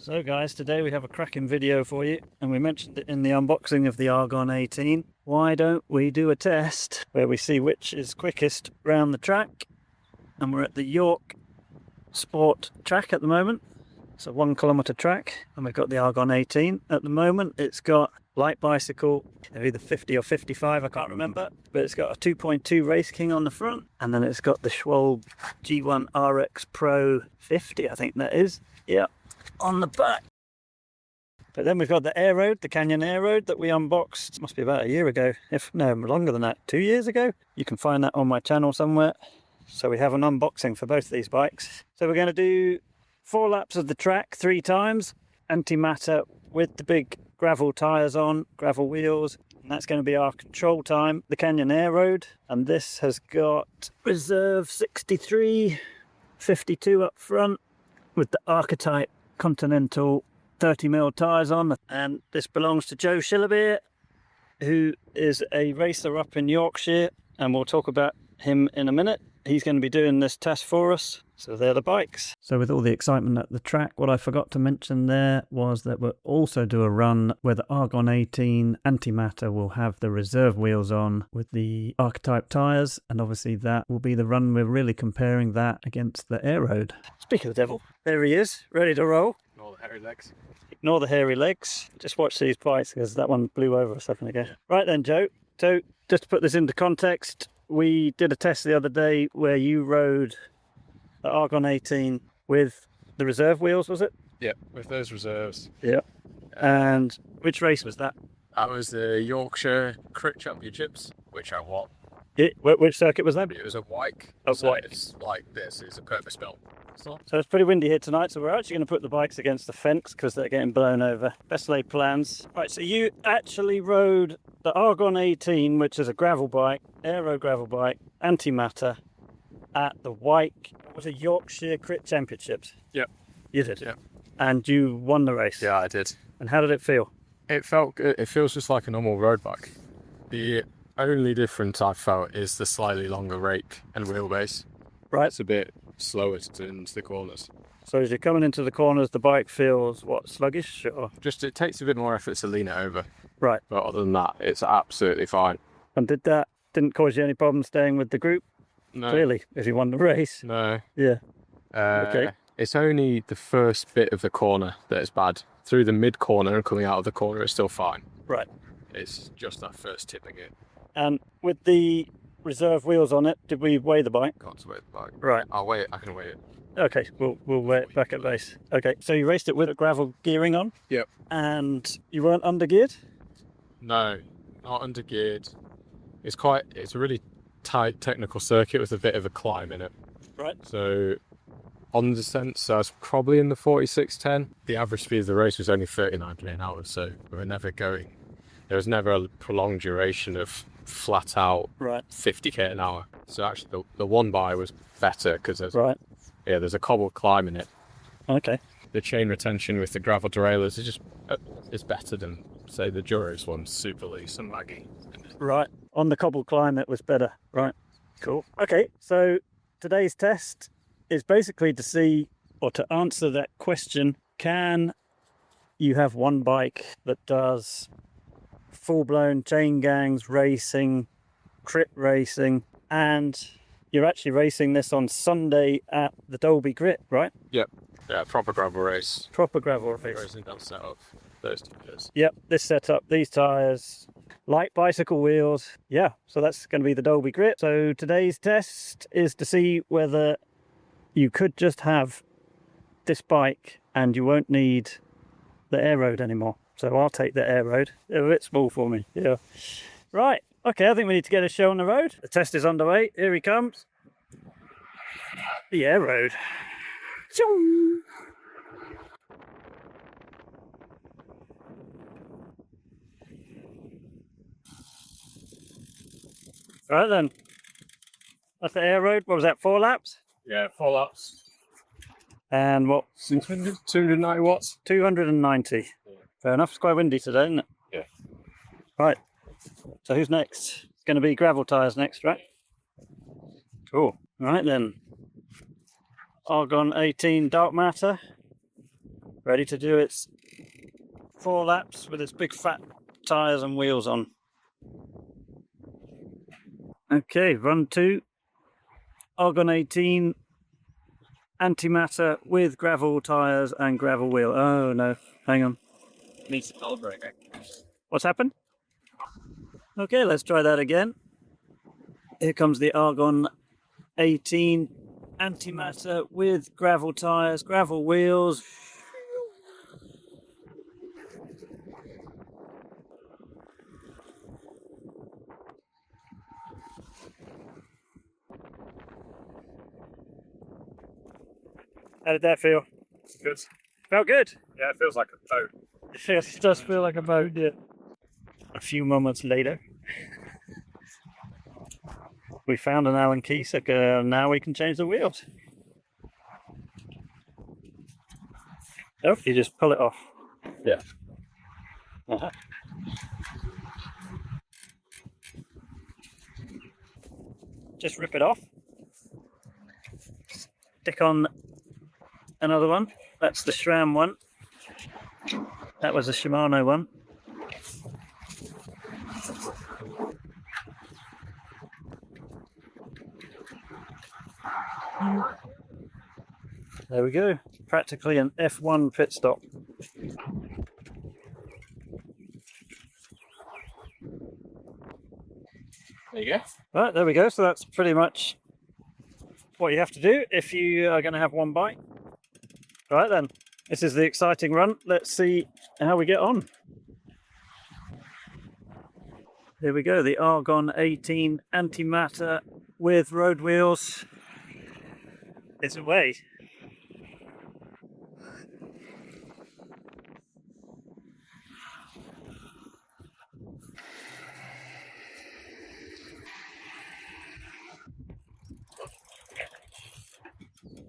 So guys, today we have a cracking video for you, and we mentioned it in the unboxing of the Argon 18. Why don't we do a test where we see which is quickest round the track? And we're at the York Sport track at the moment. It's a 1 kilometre track, and we've got the Argon 18. At the moment it's got light bicycle, either 50 or 55, I can't remember, but it's got a 2.2 Race King on the front, and then it's got the Schwalbe G1 RX Pro 50, I think that is, yeah, on the back. But then we've got the Aeroad, the Canyon Aeroad that we unboxed, must be about a year ago, if no, longer than that, 2 years ago. You can find that on my channel somewhere. So we have an unboxing for both these bikes. So we're going to do 4 laps of the track 3 times, Antimatter with the big gravel tyres on, gravel wheels, and that's going to be our control time, the Canyon Aeroad. And this has got reserve 63, 52 up front with the Archetype Continental 30mm tyres on, and this belongs to Joe Schiller, who is a racer up in Yorkshire, and we'll talk about him in a minute. He's going to be doing this test for us. So they're the bikes. So with all the excitement at the track, what I forgot to mention there was that we'll also do a run where the Argon 18 Antimatter will have the reserve wheels on with the Archetype tyres, and obviously that will be the run we're really comparing that against the Aeroad. Speak of the devil, there he is, ready to roll. Ignore the hairy legs. Ignore the hairy legs. Just watch these bikes because that one blew over a second ago. Right then, Joe. So just to put this into context, we did a test the other day where you rode the Argon 18 with the reserve wheels, was it? Yeah, with those reserves. Yeah. And which race was that? That was the Yorkshire Crit Championships, which I won. Which circuit was that? It was a Wyke. A so Wyke. It's like this. It's a purpose-built. So it's pretty windy here tonight, so we're actually going to put the bikes against the fence because they're getting blown over. Best laid plans. Right, so you actually rode the Argon 18, which is a gravel bike, Aero gravel bike, Antimatter, at the Wyke, was it Yorkshire Crit Championships? Yep. You did? Yep. And you won the race? Yeah, I did. And how did it feel? It felt good. It feels just like a normal road bike. The only difference I felt is the slightly longer rake and wheelbase. Right. It's a bit slower to turn into the corners. So as you're coming into the corners, the bike feels, what, sluggish? Or? Just it takes a bit more effort to lean it over. Right. But other than that, it's absolutely fine. And didn't cause you any problems staying with the group? No. Clearly, if you won the race. No. Yeah. Okay. It's only the first bit of the corner that is bad. Through the mid corner and coming out of the corner, it's still fine. Right. It's just that first tipping it. And with the reserve wheels on it, did we weigh the bike? Got to weigh the bike. Right. I'll weigh it. I can weigh it. Okay, we'll weigh it back at base. Okay, so you raced it with a gravel gearing on? Yep. And you weren't undergeared? No, not undergeared. It's a really tight technical circuit with a bit of a climb in it. Right. So on the descent, I was probably in the 46.10. The average speed of the race was only 39 an hour, so we were never going. There was never a prolonged duration of flat out 50k an hour. So actually the one by was better because there's a cobbled climb in it. Okay. The chain retention with the gravel derailleurs is better than, say, the Duros one, super loose and laggy. Right. On the cobbled climb it was better. Right. Cool. Okay, so today's test is basically to see, or to answer that question, can you have one bike that does full-blown chain gangs racing, crit racing, and you're actually racing this on Sunday at the Dolby Grit, right? Yep. Yeah, proper gravel race. Proper gravel race. Racing down set up those tyres. Yep, this setup, these tyres, light bicycle wheels. Yeah, so that's going to be the Dolby Grit. So today's test is to see whether you could just have this bike and you won't need the Aeroad anymore. So I'll take the Aeroad. They're a bit small for me. Yeah. Right. Okay, I think we need to get a show on the road. The test is underway. Here he comes. The Aeroad. Right then. That's the Aeroad. What was that, 4 laps? Yeah, 4 laps. And what? 290 watts. 290. Yeah. Fair enough. It's quite windy today, isn't it? Yeah. Right. So who's next? It's going to be gravel tyres next, right? Cool. Right then. Argon 18 Dark Matter. ready to do its 4 laps with its big fat tyres and wheels on. Okay, run 2, Argon 18, Antimatter with gravel tyres and gravel wheel. Oh no, hang on. Needs to calibrate. What's happened? Okay, let's try that again. Here comes the Argon 18 Antimatter with gravel tyres, gravel wheels. How did that feel? Good. Felt good. Yeah, it feels like a boat. It does feel like a boat, yeah. A few moments later, we found an Allen key, so now we can change the wheels. Oh, you just pull it off. Yeah. Uh-huh. Just rip it off. Stick on another one. That's the SRAM one. That was a Shimano one. There we go. Practically an F1 pit stop. There you go. Right, there we go. So that's pretty much what you have to do if you are going to have one bike. Right then, this is the exciting run. Let's see how we get on. Here we go, the Argon 18 Antimatter with road wheels. It's away.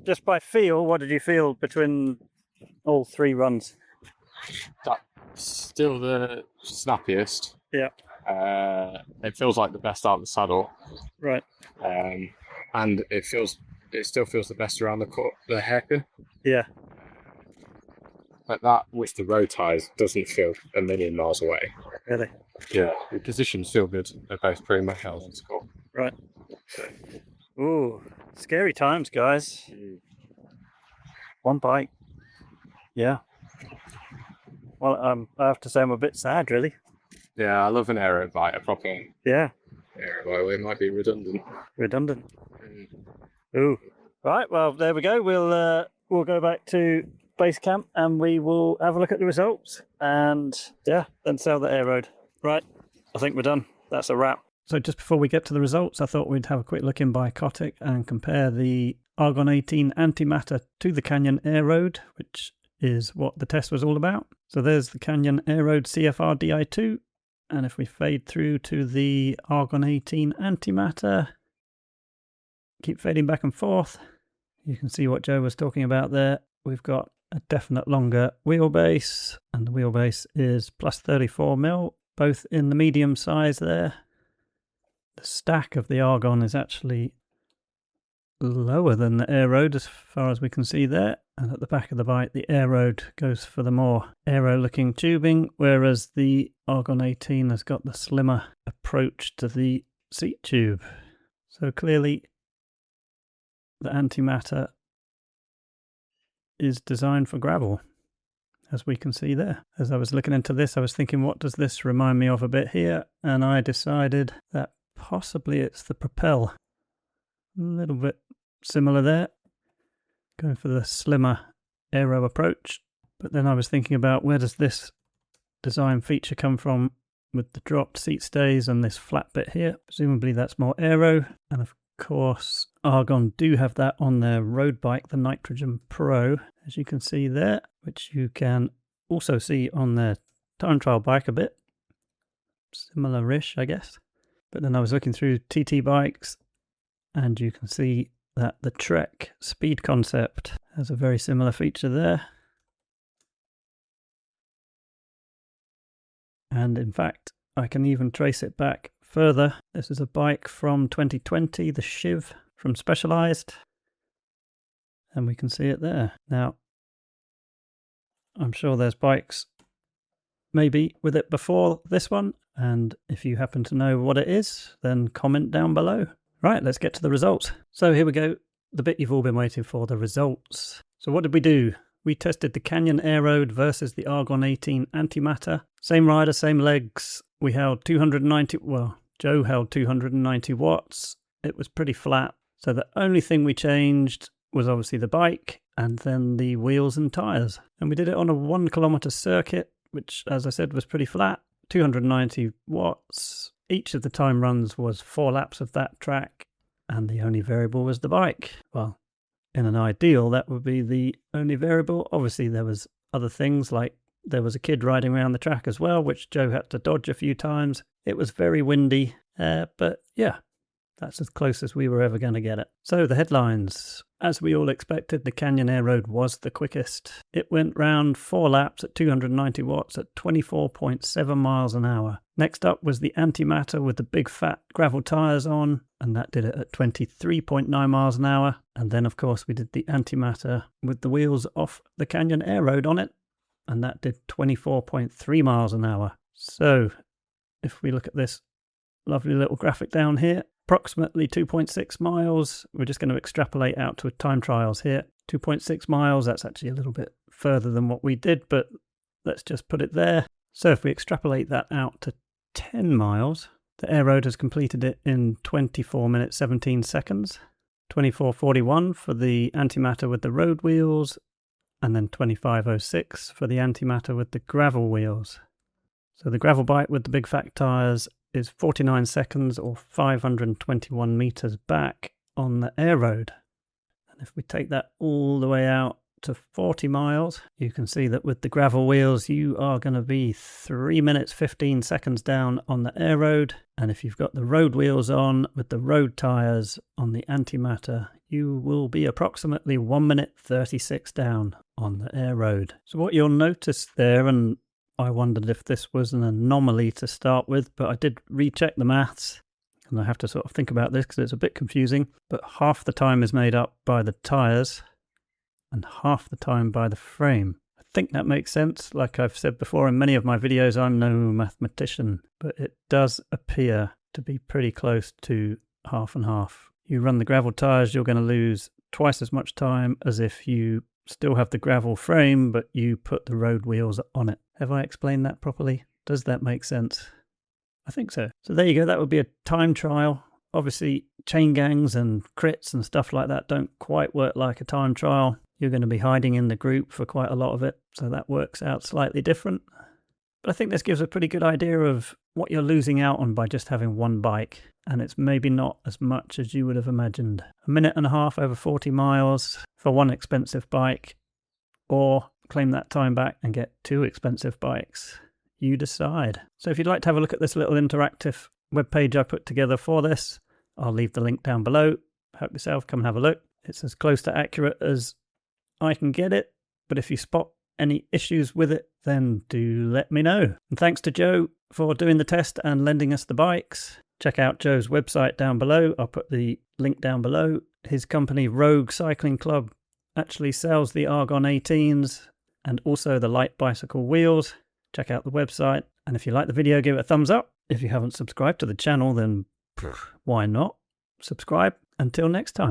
Just by feel, what did you feel between all 3 runs? That's still the snappiest. Yeah. It feels like the best out of the saddle. Right. And it still feels the best around the hairpin. Yeah. But that with the road tyres doesn't feel a million miles away. Really? Yeah. The positions feel good. They're both pretty much identical. Right. Ooh, scary times, guys. One bike. Yeah. Well, I have to say I'm a bit sad, really. Yeah, I love an aero bike. A proper Yeah. aero bike. It might be redundant. Redundant. Ooh. Right, well, there we go. We'll go back to base camp and we will have a look at the results and, yeah, then sell the Aeroad. Right, I think we're done. That's a wrap. So just before we get to the results, I thought we'd have a quick look in BikeCAD and compare the Argon 18 Antimatter to the Canyon Aeroad, which is what the test was all about. So there's the Canyon Aeroad CFR Di2, and if we fade through to the Argon 18 Antimatter, keep fading back and forth, you can see what Joe was talking about there. We've got a definite longer wheelbase, and the wheelbase is plus 34mm, both in the medium size there. The stack of the Argon is actually lower than the Aeroad as far as we can see there. And at the back of the bike, the Aeroad goes for the more aero-looking tubing, whereas the Argon 18 has got the slimmer approach to the seat tube. So clearly, the Antimatter is designed for gravel, as we can see there. As I was looking into this, I was thinking, what does this remind me of a bit here? And I decided that possibly it's the Propel. A little bit similar there. Going for the slimmer aero approach. But then I was thinking about, where does this design feature come from with the dropped seat stays and this flat bit here? Presumably that's more aero. And of course, Argon do have that on their road bike, the Nitrogen Pro, as you can see there, which you can also see on their time trial bike a bit. Similar-ish, I guess. But then I was looking through TT bikes, and you can see that the Trek Speed Concept has a very similar feature there. And in fact, I can even trace it back further. This is a bike from 2020, the Shiv from Specialized. And we can see it there. Now, I'm sure there's bikes maybe with it before this one, and if you happen to know what it is, then comment down below. Right, let's get to the results. So here we go, the bit you've all been waiting for, the results. So what did we do? We tested the Canyon Aeroad versus the Argon 18 Antimatter. Same rider, same legs. We held 290, well, Joe held 290 watts. It was pretty flat. So the only thing we changed was obviously the bike and then the wheels and tyres. And we did it on a 1 kilometre circuit, which, as I said, was pretty flat. 290 watts. Each of the time runs was 4 laps of that track, and the only variable was the bike. Well, in an ideal, that would be the only variable. Obviously, there was other things, like there was a kid riding around the track as well, which Joe had to dodge a few times. It was very windy, but yeah, that's as close as we were ever going to get it. So the headlines. As we all expected, the Canyon Aeroad was the quickest. It went round 4 laps at 290 watts at 24.7 miles an hour. Next up was the Antimatter with the big fat gravel tyres on, and that did it at 23.9 miles an hour. And then, of course, we did the Antimatter with the wheels off the Canyon Aeroad on it, and that did 24.3 miles an hour. So if we look at this lovely little graphic down here, approximately 2.6 miles. We're just going to extrapolate out to time trials here. 2.6 miles, that's actually a little bit further than what we did, but let's just put it there. So if we extrapolate that out to 10 miles, the Aeroad has completed it in 24 minutes 17 seconds. 24:41 for the Antimatter with the road wheels, and then 25:06 for the Antimatter with the gravel wheels. So the gravel bike with the big fat tyres is 49 seconds or 521 meters back on the Aeroad. And if we take that all the way out to 40 miles, you can see that with the gravel wheels, you are going to be 3 minutes 15 seconds down on the Aeroad. And if you've got the road wheels on with the road tyres on the Antimatter, you will be approximately 1 minute 36 down on the Aeroad. So what you'll notice there, and I wondered if this was an anomaly to start with, but I did recheck the maths, and I have to sort of think about this because it's a bit confusing. But half the time is made up by the tyres and half the time by the frame. I think that makes sense. Like I've said before in many of my videos, I'm no mathematician, but it does appear to be pretty close to half and half. You run the gravel tyres, you're going to lose twice as much time as if you still have the gravel frame, but you put the road wheels on it. Have I explained that properly? Does that make sense? I think so. So there you go. That would be a time trial. Obviously, chain gangs and crits and stuff like that don't quite work like a time trial. You're going to be hiding in the group for quite a lot of it, so that works out slightly different. But I think this gives a pretty good idea of what you're losing out on by just having one bike, and it's maybe not as much as you would have imagined. 1.5 minutes over 40 miles for one expensive bike, or claim that time back and get 2 expensive bikes. You decide. So if you'd like to have a look at this little interactive webpage I put together for this, I'll leave the link down below. Help yourself, come and have a look. It's as close to accurate as I can get it, but if you spot any issues with it, then do let me know. And thanks to Joe for doing the test and lending us the bikes. Check out Joe's website down below. I'll put the link down below. His company, Rogue Cycling Club, actually sells the Argon 18s and also the light bicycle wheels. Check out the website. And if you like the video, give it a thumbs up. If you haven't subscribed to the channel, then why not? Subscribe. Until next time.